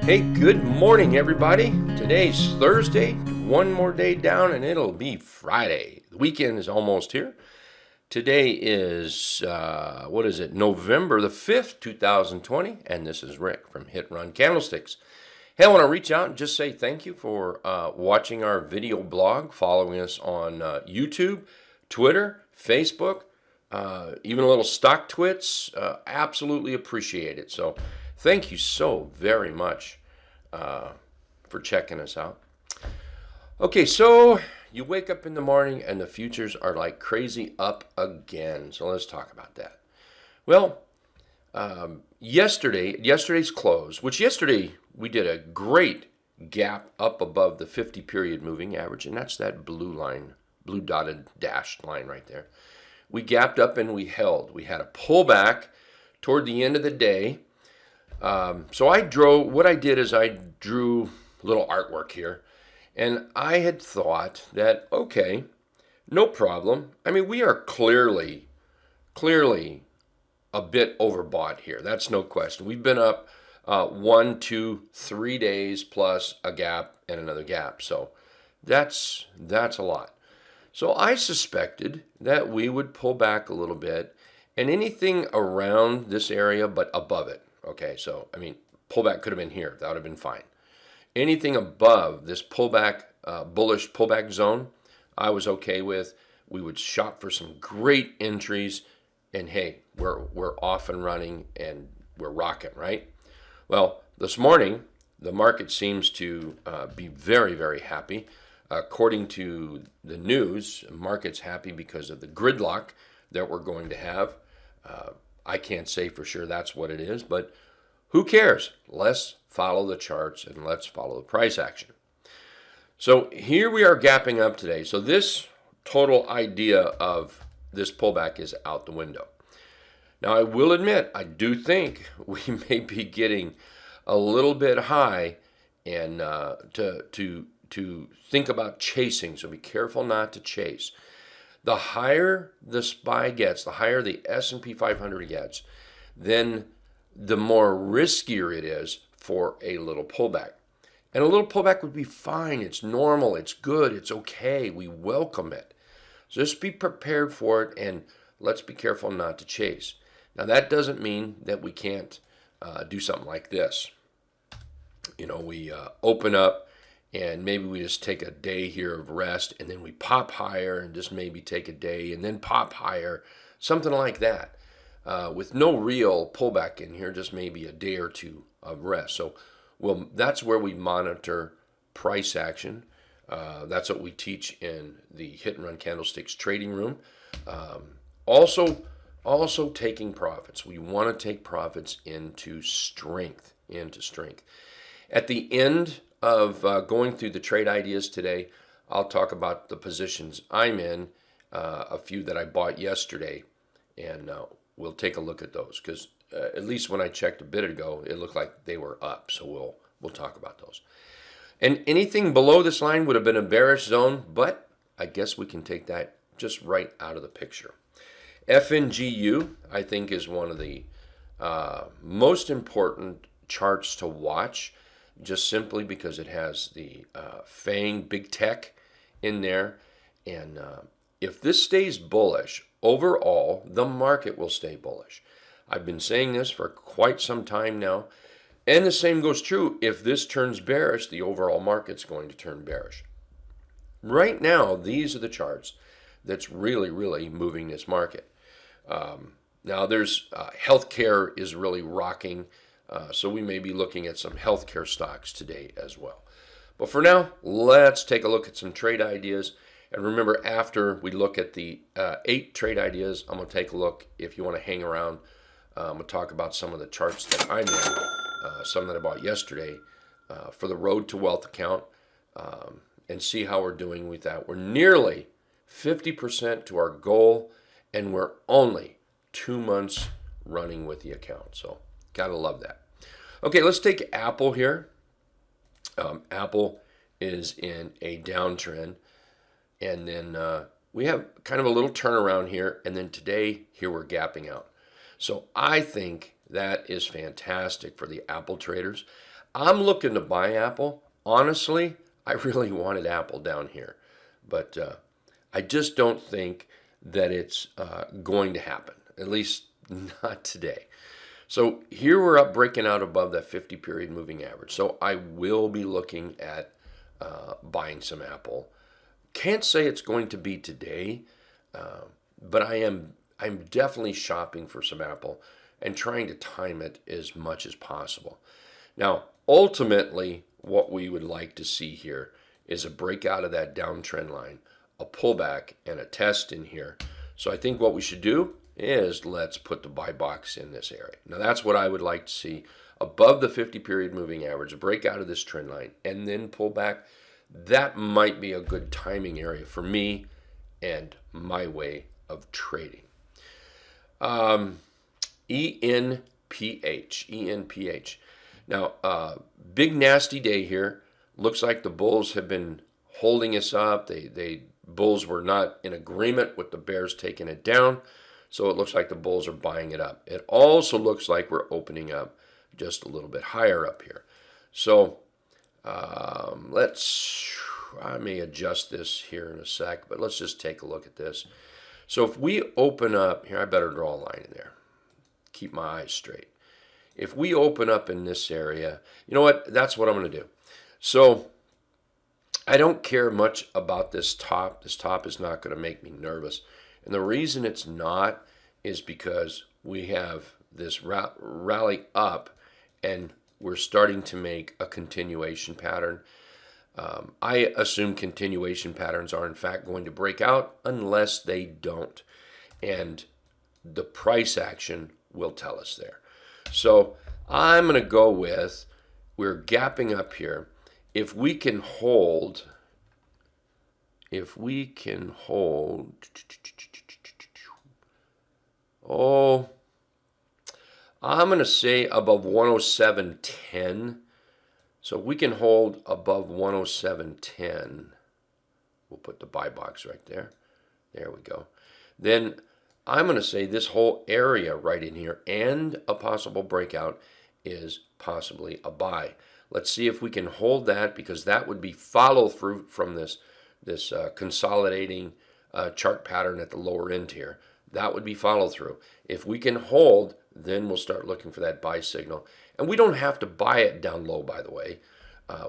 Hey, good morning, everybody. Today's Thursday, one more day down, and it'll be Friday. The weekend is almost here. Today is, November the 5th, 2020, and this is Rick from Hit Run Candlesticks. Hey, I want to reach out and just say thank you for watching our video blog, following us on YouTube, Twitter, Facebook, even a little stock twits. Absolutely appreciate it. So thank you so very much for checking us out. Okay, so you wake up in the morning and the futures are like crazy up again. So let's talk about that. Well, yesterday's close, which yesterday we did a great gap up above the 50 period moving average, and that's that blue line, blue dotted dashed line right there. We gapped up and we held. We had a pullback toward the end of the day. So I drew a little artwork here, and I had thought that, okay, no problem. I mean, we are clearly a bit overbought here. That's no question. We've been up 1, 2, 3 days plus a gap and another gap. So that's a lot. So I suspected that we would pull back a little bit, and anything around this area but above it. Okay, so I mean, pullback could have been here. That would have been fine. Anything above this pullback, bullish pullback zone, I was okay with. We would shop for some great entries, and hey, we're off and running and we're rocking, right? Well, this morning the market seems to be very, very happy. According to the news, the market's happy because of the gridlock that we're going to have. I can't say for sure that's what it is, but who cares? Let's follow the charts and let's follow the price action. So here we are gapping up today. So this total idea of this pullback is out the window. Now I will admit, I do think we may be getting a little bit high and to think about chasing. So be careful not to chase. The higher the SPY gets, the higher the S&P 500 gets, then the more riskier it is for a little pullback. And a little pullback would be fine. It's normal. It's good. It's okay. We welcome it. So just be prepared for it, and let's be careful not to chase. Now, that doesn't mean that we can't do something like this. You know, we open up, and maybe we just take a day here of rest, and then we pop higher and just maybe take a day and then pop higher, something like that. With no real pullback in here, just maybe a day or two of rest. So, well, that's where we monitor price action. That's what we teach in the Hit and Run Candlesticks trading room. Also taking profits. We want to take profits into strength. At the end of going through the trade ideas today, I'll talk about the positions I'm in, a few that I bought yesterday, and we'll take a look at those because at least when I checked a bit ago, it looked like they were up. So we'll talk about those. And anything below this line would have been a bearish zone, but I guess we can take that just right out of the picture. FNGU, I think, is one of the most important charts to watch, just simply because it has the FANG big tech in there. And if this stays bullish, overall, the market will stay bullish. I've been saying this for quite some time now. And the same goes true. If this turns bearish, the overall market's going to turn bearish. Right now, these are the charts that's really, really moving this market. Now, there's healthcare is really rocking. So we may be looking at some healthcare stocks today as well. But for now, let's take a look at some trade ideas. And remember, after we look at the 8 trade ideas, I'm going to take a look, if you want to hang around, I'm going to talk about some of the charts that I'm in, some that I bought yesterday for the Road to Wealth account, and see how we're doing with that. We're nearly 50% to our goal, and we're only 2 months running with the account. So gotta love that. Okay, let's take Apple here. Apple is in a downtrend, and then we have kind of a little turnaround here, and then today here we're gapping out. So I think that is fantastic for the Apple traders. I'm looking to buy Apple. Honestly, I really wanted Apple down here, but I just don't think that it's going to happen, at least not today. So here we're up, breaking out above that 50 period moving average. So I will be looking at buying some Apple. Can't say it's going to be today, but I'm definitely shopping for some Apple and trying to time it as much as possible. Now, ultimately, what we would like to see here is a breakout of that downtrend line, a pullback, and a test in here. So I think what we should do is let's put the buy box in this area. Now, that's what I would like to see, above the 50 period moving average, a breakout of this trend line, and then pull back. That might be a good timing area for me and my way of trading. ENPH. Now, big nasty day here. Looks like the bulls have been holding us up. They bulls were not in agreement with the bears taking it down, so it looks like the bulls are buying it up. It also looks like we're opening up just a little bit higher up here. So I may adjust this here in a sec, but let's just take a look at this. So if we open up here, I better draw a line in there. Keep my eyes straight. If we open up in this area, you know what? That's what I'm going to do. So I don't care much about this top. This top is not going to make me nervous. And the reason it's not is because we have this rally up and we're starting to make a continuation pattern. I assume continuation patterns are in fact going to break out unless they don't. And the price action will tell us there. So I'm going to go with, we're gapping up here. If we can hold, I'm going to say above 107.10. So we can hold above 107.10. We'll put the buy box right there. There we go. Then I'm going to say this whole area right in here and a possible breakout is possibly a buy. Let's see if we can hold that, because that would be follow through from this consolidating chart pattern at the lower end here. That would be follow through. If we can hold, then we'll start looking for that buy signal. And we don't have to buy it down low, by the way.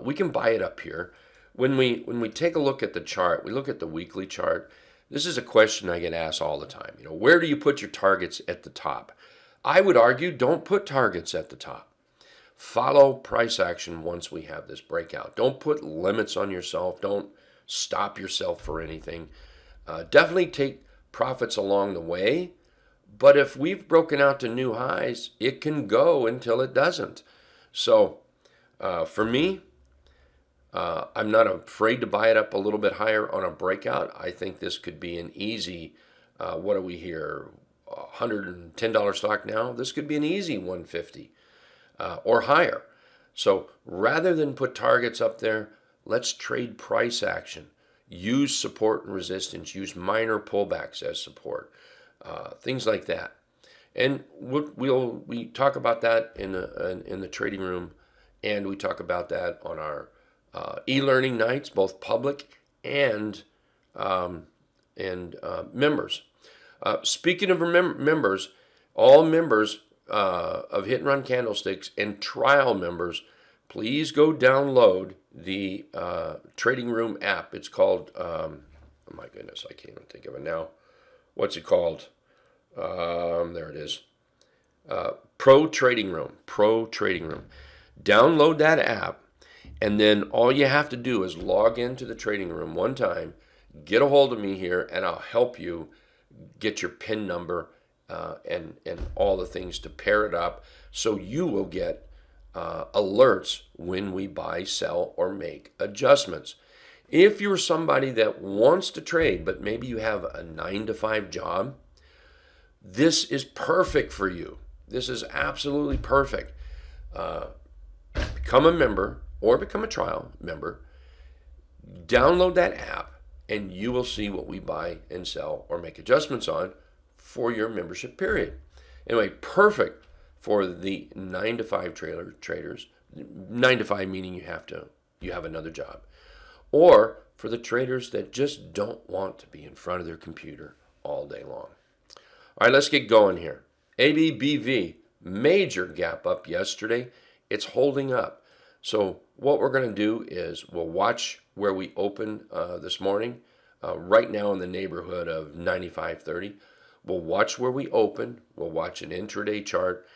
We can buy it up here. When we take a look at the chart, we look at the weekly chart. This is a question I get asked all the time. You know, where do you put your targets at the top? I would argue don't put targets at the top. Follow price action once we have this breakout. Don't put limits on yourself. Don't stop yourself for anything. Definitely take profits along the way. But if we've broken out to new highs, it can go until it doesn't. So for me, I'm not afraid to buy it up a little bit higher on a breakout. I think this could be an easy, what are we here, $110 stock now? This could be an easy 150 or higher. So rather than put targets up there, let's trade price action. Use support and resistance. Use minor pullbacks as support. Things like that. And we talk about that in the trading room, and we talk about that on our e-learning nights, both public and members. Speaking of members, all members of Hit and Run Candlesticks and trial members, please go download the trading room app. It's called, oh my goodness, I can't even think of it now. What's it called? There it is. Pro Trading Room. Download that app, and then all you have to do is log into the trading room one time, get a hold of me here, and I'll help you get your PIN number and all the things to pair it up, so you will get alerts when we buy, sell, or make adjustments. If you're somebody that wants to trade, but maybe you have a 9-to-5 job, this is perfect for you. This is absolutely perfect. Become a member or become a trial member. Download that app, and you will see what we buy and sell or make adjustments on for your membership period. Anyway, perfect for the 9-to-5 traders, 9 to 5 meaning you have another job. Or for the traders that just don't want to be in front of their computer all day long. All right, let's get going here. Abbvv, major gap up yesterday. It's holding up. So what we're going to do is we'll watch where we open this morning. Right now in the neighborhood of 95.30. We'll watch where we open. We'll watch an intraday chart.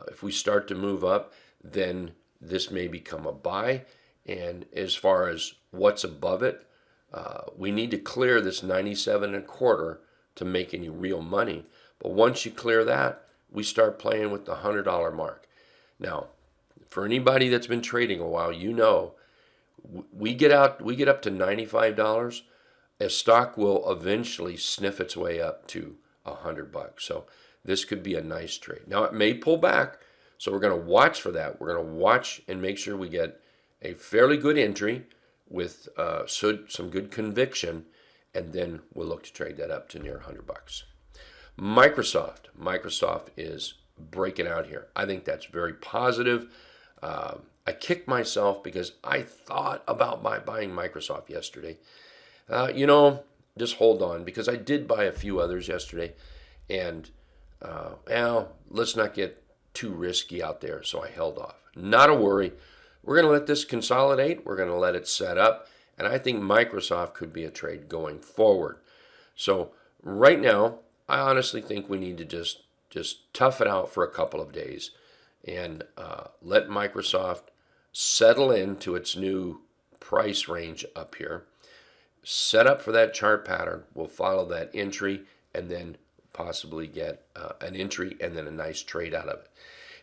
If we start to move up, then this may become a buy. And as far as what's above it, we need to clear this 97.25 to make any real money. But once you clear that, we start playing with the $100 mark. Now, for anybody that's been trading a while, you know, we get up to $95. A stock will eventually sniff its way up to $100. So this could be a nice trade. Now, it may pull back, so we're going to watch for that. We're going to watch and make sure we get a fairly good entry with some good conviction, and then we'll look to trade that up to near $100. Microsoft is breaking out here. I think that's very positive. I kicked myself because I thought about buying Microsoft yesterday. Just hold on, because I did buy a few others yesterday, and let's not get too risky out there, so I held off. Not a worry. We're going to let this consolidate. We're going to let it set up, and I think Microsoft could be a trade going forward. So right now, I honestly think we need to just tough it out for a couple of days and let Microsoft settle into its new price range up here. Set up for that chart pattern. We'll follow that entry and then possibly get an entry and then a nice trade out of it.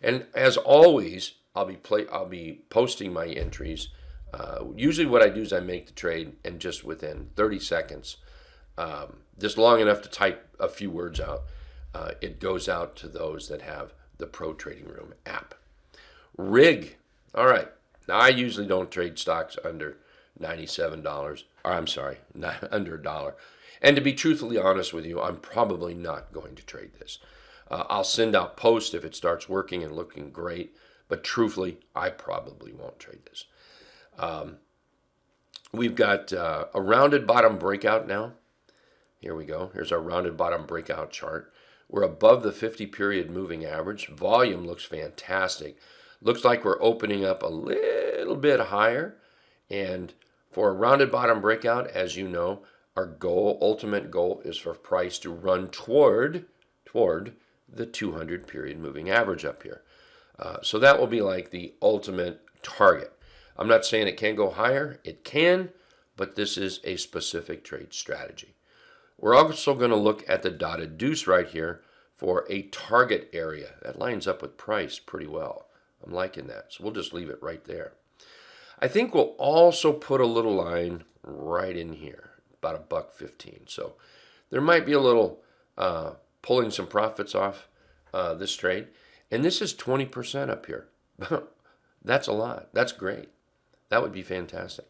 And as always, I'll be posting my entries. Usually what I do is I make the trade, and just within 30 seconds, just long enough to type a few words out, it goes out to those that have the Pro Trading Room app. Rig. All right. Now, I usually don't trade stocks under $97, or I'm sorry, not under $1. And to be truthfully honest with you, I'm probably not going to trade this. I'll send out posts if it starts working and looking great, but truthfully, I probably won't trade this. We've got a rounded bottom breakout now. Here we go. Here's our rounded bottom breakout chart. We're above the 50-period moving average. Volume looks fantastic. Looks like we're opening up a little bit higher. And for a rounded bottom breakout, as you know, our ultimate goal is for price to run toward the 200-period moving average up here. So that will be like the ultimate target. I'm not saying it can't go higher. It can, but this is a specific trade strategy. We're also going to look at the dotted deuce right here for a target area. That lines up with price pretty well. I'm liking that. So we'll just leave it right there. I think we'll also put a little line right in here, about $1.15. So there might be a little pulling some profits off this trade. And this is 20% up here. That's a lot. That's great. That would be fantastic.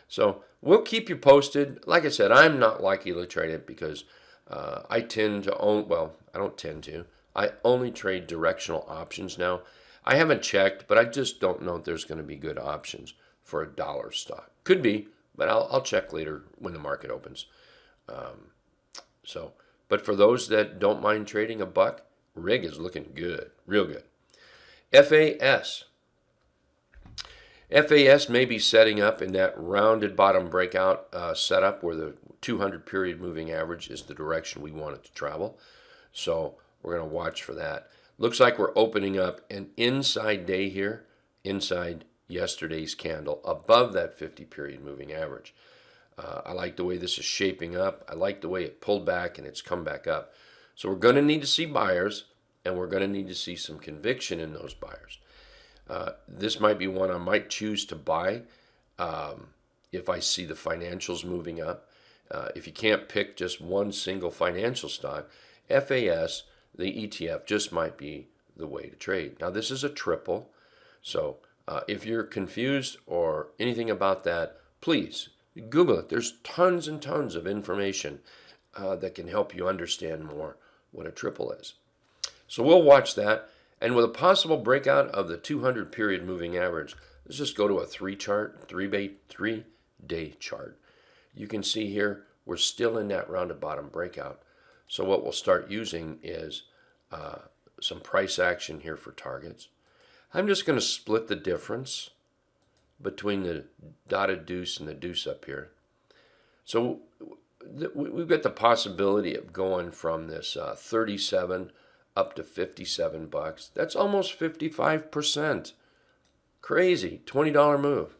So we'll keep you posted. Like I said, I'm not likely to trade it because I tend to own, well, I don't tend to. I only trade directional options now. I haven't checked, but I just don't know if there's going to be good options for a dollar stock. Could be, but I'll check later when the market opens. But for those that don't mind trading a buck, rig is looking good, real good. FAS. FAS may be setting up in that rounded bottom breakout setup where the 200-period moving average is the direction we want it to travel. So we're going to watch for that. Looks like we're opening up an inside day here, inside yesterday's candle, above that 50-period moving average. I like the way this is shaping up. I like the way it pulled back and it's come back up. So we're going to need to see buyers, and we're going to need to see some conviction in those buyers. This might be one I might choose to buy if I see the financials moving up. If you can't pick just one single financial stock, FAS, the ETF, just might be the way to trade. Now, this is a triple, so if you're confused or anything about that, please Google it. There's tons and tons of information that can help you understand more what a triple is. So we'll watch that. And with a possible breakout of the 200 period moving average, let's just go to a three-day chart. You can see here we're still in that rounded bottom breakout. So what we'll start using is some price action here for targets. I'm just going to split the difference between the dotted deuce and the deuce up here. So we've got the possibility of going from this 37 up to 57 bucks. That's almost 55%. Crazy. $20 move.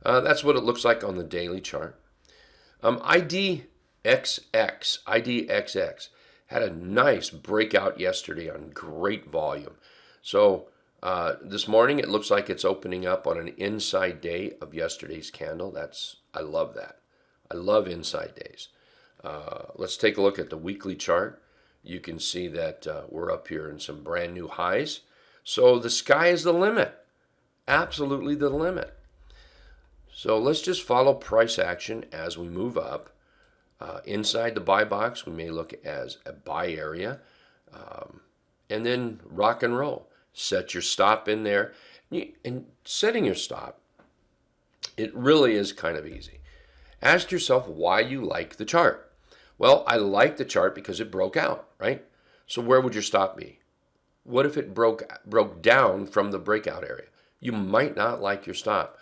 That's what it looks like on the daily chart. IDXX had a nice breakout yesterday on great volume. So this morning it looks like it's opening up on an inside day of yesterday's candle. I love that. I love inside days. Let's take a look at the weekly chart. You can see that we're up here in some brand new highs. So the sky is the limit. Absolutely the limit. So let's just follow price action as we move up. Inside the buy box, we may look as a buy area. And then rock and roll. Set your stop in there. And setting your stop, it really is kind of easy. Ask yourself why you like the chart. Well, I like the chart because it broke out, right? So where would your stop be? What if it broke down from the breakout area? You might not like your stop.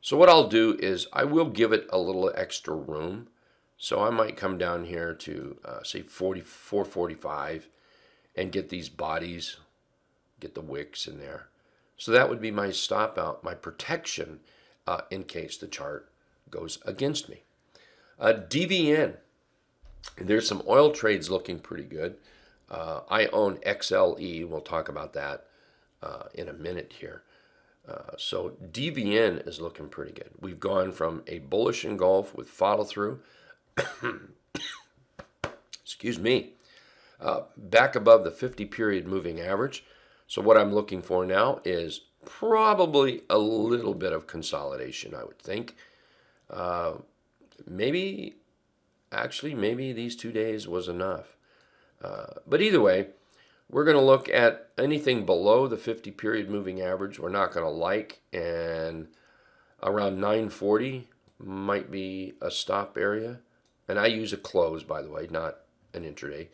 So what I'll do is I will give it a little extra room. So I might come down here to say 445 and get these bodies, get the wicks in there. So that would be my stop out, my protection in case the chart goes against me. DVN, there's some oil trades looking pretty good. I own XLE. We'll talk about that in a minute here. So DVN is looking pretty good. We've gone from a bullish engulf with follow through, excuse me, back above the 50 period moving average. So what I'm looking for now is probably a little bit of consolidation, I would think. Maybe these 2 days was enough. But either way, we're going to look at anything below the 50 period moving average we're not going to like, and around 940 might be a stop area. And I use a close, by the way, not an intraday.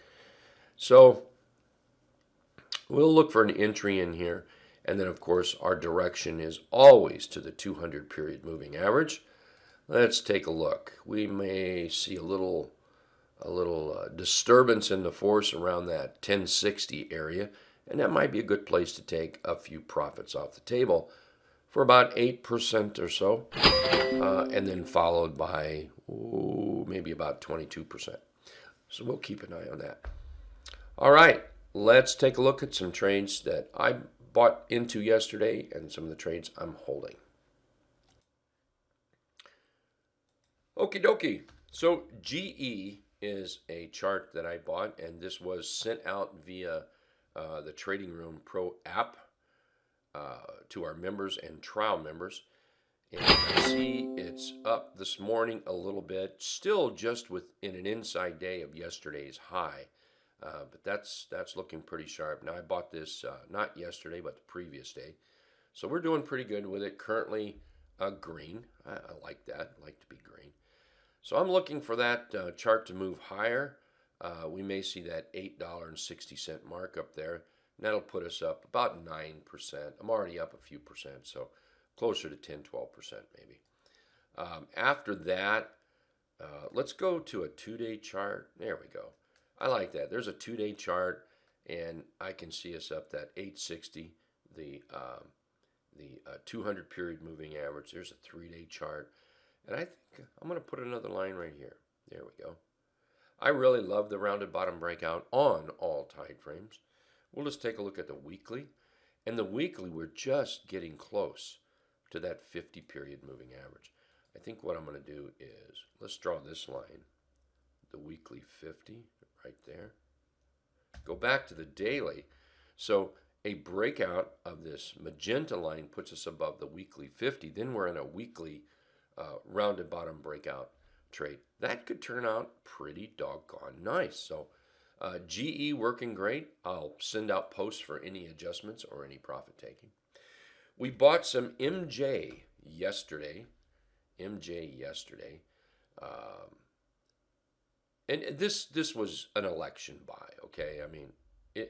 So we'll look for an entry in here. And then, of course, our direction is always to the 200 period moving average. Let's take a look. We may see a little disturbance in the force around that 1060 area, and that might be a good place to take a few profits off the table for about 8% or so, and then followed by maybe about 22%. So we'll keep an eye on that. All right, let's take a look at some trades that I bought into yesterday and some of the trades I'm holding. Okie dokie. So GE is a chart that I bought, and this was sent out via the Trading Room Pro app to our members and trial members. And I see it's up this morning a little bit, still just within an inside day of yesterday's high. But that's looking pretty sharp. Now, I bought this not yesterday, but the previous day. So we're doing pretty good with it. Currently green. I like that. I like to be green. So I'm looking for that chart to move higher. We may see that $8.60 mark up there. And that'll put us up about 9%. I'm already up a few percent, so closer to 10, 12% maybe. After that, let's go to a 2-day chart. There we go. I like that. There's a 2-day chart, and I can see us up that 860, the 200 period moving average. There's a 3-day chart. And I think I'm going to put another line right here. There we go. I really love the rounded bottom breakout on all time frames. We'll just take a look at the weekly. And the weekly, we're just getting close to that 50 period moving average. I think what I'm going to do is, let's draw this line, the weekly 50 right there. Go back to the daily. So a breakout of this magenta line puts us above the weekly 50. Then we're in a weekly rounded bottom breakout trade. That could turn out pretty doggone nice. So GE working great. I'll send out posts for any adjustments or any profit taking. We bought some MJ yesterday. And this was an election buy, okay? I mean,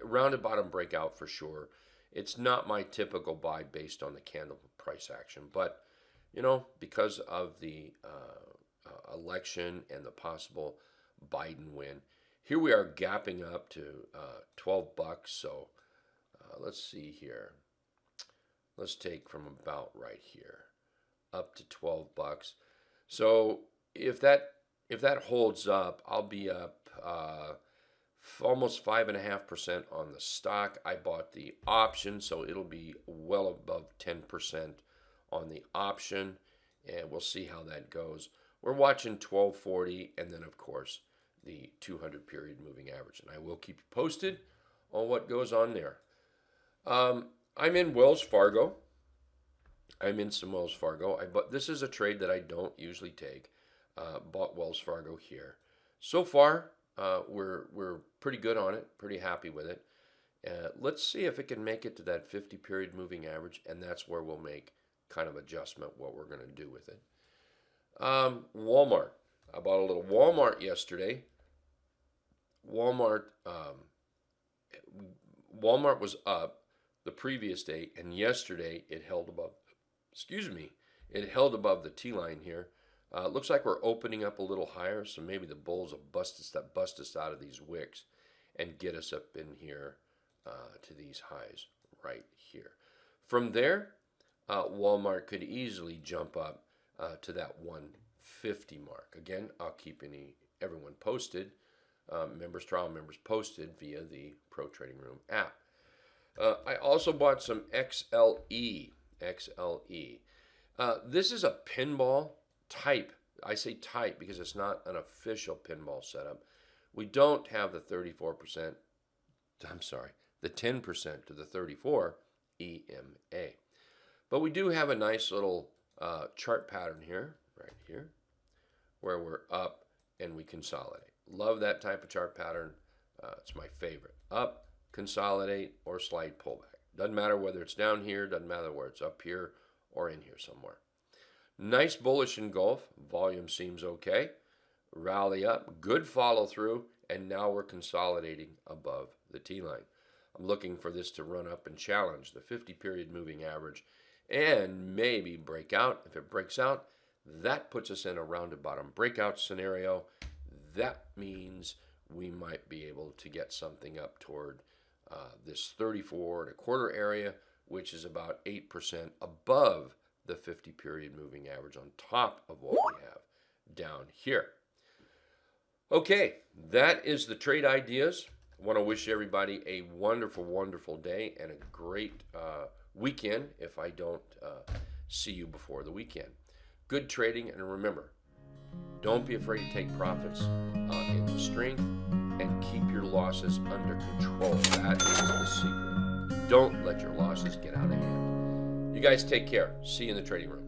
rounded bottom breakout for sure. It's not my typical buy based on the candle price action, but because of the election and the possible Biden win, here we are gapping up to 12 bucks. So let's see here. Let's take from about right here up to 12 bucks. So if that holds up, I'll be up almost 5.5% on the stock. I bought the option, so it'll be well above 10% on the option, and we'll see how that goes. We're watching 1240, and then of course the 200 period moving average, and I will keep you posted on what goes on there. I'm in Wells Fargo. I'm in some Wells Fargo. But this is a trade that I don't usually take. Bought Wells Fargo here. So far, we're pretty good on it. Pretty happy with it. Let's see if it can make it to that 50 period moving average, and that's where we'll make kind of adjustment what we're going to do with it. Walmart. I bought a little Walmart yesterday. Walmart was up the previous day, and yesterday it held above. It held above the T line here. Looks like we're opening up a little higher, so maybe the bulls will bust us out of these wicks and get us up in here to these highs right here. From there, Walmart could easily jump up to that 150 mark. Again, I'll keep everyone posted, trial members posted via the Pro Trading Room app. I also bought some XLE. This is a pinball type. I say type because it's not an official pinball setup. We don't have the 34%, the 10% to the 34 EMA. But we do have a nice little chart pattern here, right here, where we're up and we consolidate. Love that type of chart pattern. It's my favorite. Up, consolidate, or slide pullback. Doesn't matter whether it's down here, doesn't matter whether it's up here or in here somewhere. Nice bullish engulf. Volume seems okay. Rally up. Good follow through. And now we're consolidating above the T line. I'm looking for this to run up and challenge the 50 period moving average and maybe break out. If it breaks out, that puts us in a rounded bottom breakout scenario. That means we might be able to get something up toward this 34.25 area, which is about 8% above the 50 period moving average on top of what we have down here. Okay, that is the trade ideas. I want to wish everybody a wonderful, wonderful day and a great weekend if I don't see you before the weekend. Good trading, and remember, don't be afraid to take profits in the strength and keep your losses under control. That is the secret. Don't let your losses get out of hand. You guys take care. See you in the trading room.